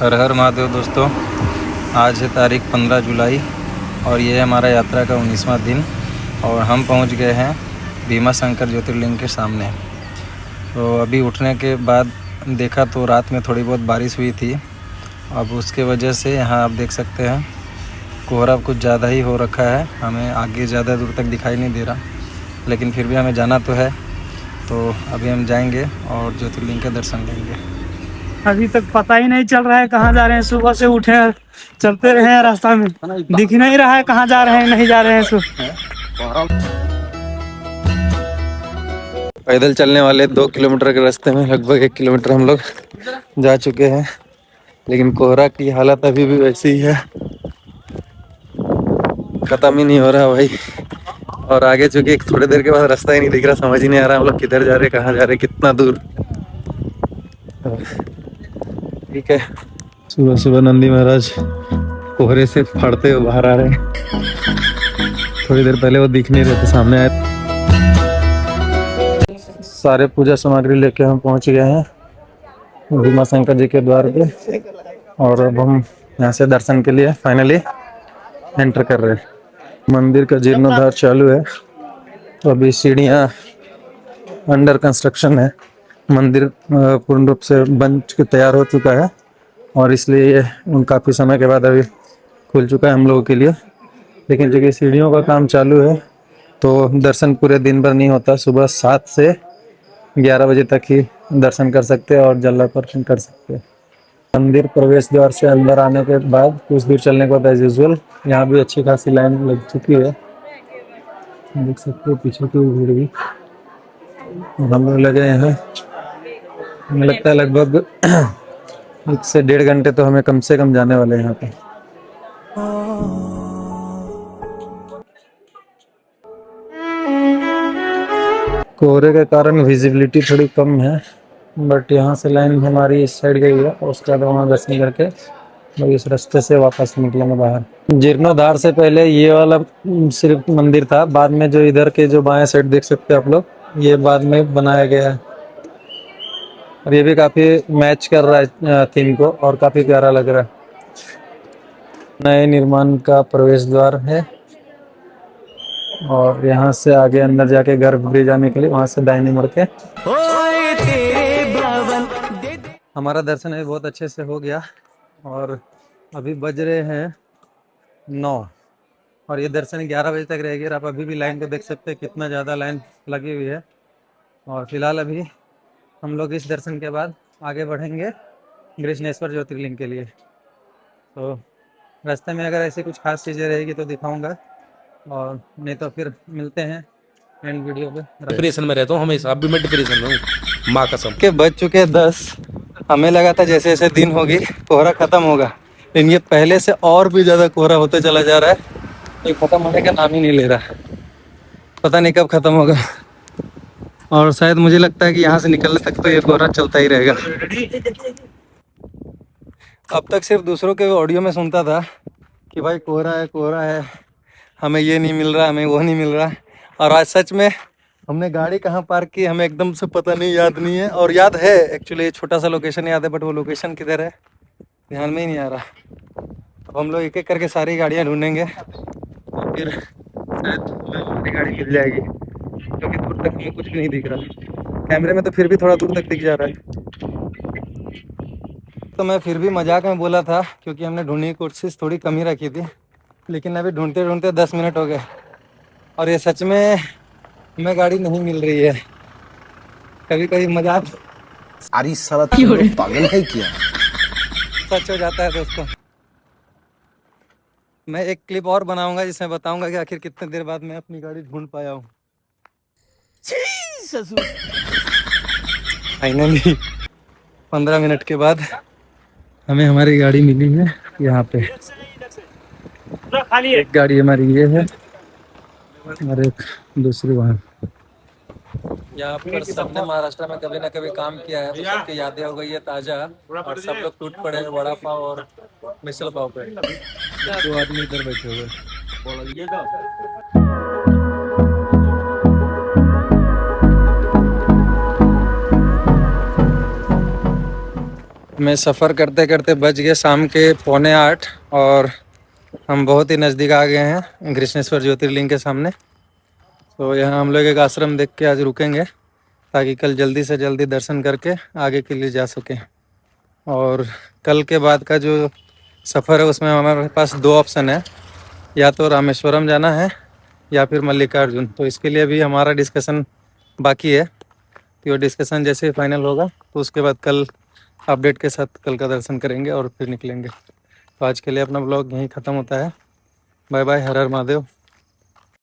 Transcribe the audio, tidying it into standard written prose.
हर हर महादेव दोस्तों। आज है तारीख 15 जुलाई और ये है हमारा यात्रा का 19वां दिन और हम पहुंच गए हैं भीमा शंकर ज्योतिर्लिंग के सामने। तो अभी उठने के बाद देखा तो रात में थोड़ी बहुत बारिश हुई थी। अब उसके वजह से यहाँ आप देख सकते हैं कोहरा कुछ ज़्यादा ही हो रखा है। हमें आगे ज़्यादा दूर तक दिखाई नहीं दे रहा, लेकिन फिर भी हमें जाना तो है। तो अभी हम जाएंगे और ज्योतिर्लिंग के दर्शन लेंगे। अभी तक पता ही नहीं चल रहा है कहाँ जा रहे हैं। सुबह से उठे हैं, चलते रहे हैं, रास्ता में दिख नहीं रहा है कहाँ जा रहे हैं, नहीं जा रहे हैं। पैदल चलने वाले 2 किलोमीटर के रास्ते में लगभग 1 किलोमीटर हम लोग जा चुके हैं, लेकिन कोहरा की हालत अभी भी वैसी ही है, खत्म ही नहीं हो रहा भाई। और आगे चूंकि थोड़ी देर के बाद रास्ता ही नहीं दिख रहा, समझ ही नहीं आ रहा हम लोग किधर जा रहे, कहाँ जा रहे, कितना दूर। ठीक है, सुबह सुबह नंदी महाराज कोहरे से फाड़ते हुए बाहर आ रहे हैं। थोड़ी देर पहले वो दिख नहीं रहे थे, सामने आए। सारे पूजा सामग्री लेके हम पहुंच गए हैं भीमा शंकर जी के द्वार पे और अब हम यहाँ से दर्शन के लिए फाइनली एंटर कर रहे हैं। मंदिर का जीर्णोद्धार चालू है, तो अभी सीढ़ियाँ अंडर कंस्ट्रक्शन है। मंदिर पूर्ण रूप से बन के तैयार हो चुका है और इसलिए ये काफ़ी समय के बाद अभी खुल चुका है हम लोगों के लिए। लेकिन चूँकि सीढ़ियों का काम चालू है तो दर्शन पूरे दिन भर नहीं होता। सुबह 7 से 11 बजे तक ही दर्शन कर सकते हैं और जलार्पण कर सकते हैं। मंदिर प्रवेश द्वार से अंदर आने के बाद कुछ दूर चलने के बाद एज यूजुअल यहाँ भी अच्छी खासी लाइन लग चुकी है, देख सकते हो पीछे की भीड़ भी। हम लोग लगे हैं, हमें लगता है लगभग 1 से 1.5 घंटे तो हमें कम से कम जाने वाले हैं यहाँ पे। कोहरे के कारण विजिबिलिटी थोड़ी कम है, बट यहाँ से लाइन हमारी इस साइड गई है और उसके बाद वहाँ दर्शन करके लोग इस रास्ते से वापस निकलेंगे बाहर। जीर्णोद्धार से पहले ये वाला सिर्फ मंदिर था, बाद में जो इधर के जो बाएं साइड देख सकते हैं आप लोग, ये बाद में बनाया गया है और ये भी काफी मैच कर रहा है थीम को और काफी प्यारा लग रहा है। नए निर्माण का प्रवेश द्वार है और यहाँ से आगे अंदर जाके गर्भगृह जाने के लिए वहां से दाहिने मुड़ के हमारा दर्शन भी बहुत अच्छे से हो गया और अभी बज रहे हैं 9 और ये दर्शन 11 बजे तक रहेगी। आप अभी भी लाइन को देख सकते हैं कितना ज़्यादा लाइन लगी हुई है। और फिलहाल अभी हम लोग इस दर्शन के बाद आगे बढ़ेंगे गृष्णेश्वर ज्योतिर्लिंग के लिए। तो रास्ते में अगर ऐसी कुछ खास चीज़ें रहेगी तो दिखाऊंगा और नहीं तो फिर मिलते हैं एंड वीडियो पे। डिप्रेशन में रहता हूँ हमेशा, अब भी मैं डिप्रेशन में हूँ, माँ कसम। के बज चुके 10। हमें लगा था जैसे जैसे दिन होगी कोहरा खत्म होगा, लेकिन ये पहले से और भी ज़्यादा कोहरा होते चला जा रहा है। ये खत्म होने का नाम ही नहीं ले रहा, पता नहीं कब खत्म होगा। और शायद मुझे लगता है कि यहाँ से निकलने तक तो ये कोहरा चलता ही रहेगा। अब तक सिर्फ दूसरों के ऑडियो में सुनता था कि भाई कोहरा है, हमें ये नहीं मिल रहा, हमें वो नहीं मिल रहा। और आज सच में हमने गाड़ी कहाँ पार्क की हमें एकदम से पता नहीं, याद नहीं है। और याद है एक्चुअली, छोटा सा लोकेशन याद है, बट वो लोकेशन किधर है ध्यान में ही नहीं आ रहा। अब हम लोग एक एक करके सारी गाड़ियाँ ढूंढेंगे और फिर शायद हमारी गाड़ी मिल जाएगी, क्योंकि दूर तक हमें कुछ भी नहीं दिख रहा। कैमरे में तो फिर भी थोड़ा दूर तक दिख जा रहा है। तो मैं फिर भी मजाक में बोला था क्योंकि हमने ढूंढने की कोशिश थोड़ी कम ही रखी थी, लेकिन अभी ढूंढते ढूंढते 10 मिनट हो गए और ये सच में हमें गाड़ी नहीं मिल रही है। कभी कभी मजाक अरे साला पागल है क्या? सच हो जाता है दोस्तों। मैं एक क्लिप और बनाऊंगा जिसमें बताऊंगा कि आखिर कितने देर बाद मैं अपनी गाड़ी ढूंढ पाया हूँ। फाइनली 15 मिनट के बाद हमें हमारी गाड़ी मिली है। यहाँ पे एक गाड़ी हमारी ये है और एक दूसरी वहाँ। यहाँ पर सबने महाराष्ट्र में कभी ना कभी काम किया है, तो सबकी यादें हो गई है ताजा और सब लोग टूट पड़े हैं वड़ा पाव और मिसल पाव पे। 2 आदमी इधर बैठे हुए। में सफ़र करते करते बज गए शाम के 7:45 और हम बहुत ही नज़दीक आ गए हैं कृष्णेश्वर ज्योतिर्लिंग के सामने। तो यहाँ हम लोग एक आश्रम देख के आज रुकेंगे ताकि कल जल्दी से जल्दी दर्शन करके आगे के लिए जा सकें। और कल के बाद का जो सफ़र है उसमें हमारे पास 2 ऑप्शन है, या तो रामेश्वरम जाना है या फिर मल्लिकार्जुन। तो इसके लिए भी हमारा डिस्कशन बाकी है। तो डिस्कशन जैसे ही फाइनल होगा तो उसके बाद कल अपडेट के साथ कल का दर्शन करेंगे और फिर निकलेंगे। तो आज के लिए अपना ब्लॉग यहीं ख़त्म होता है। बाय बाय, हर हर महादेव।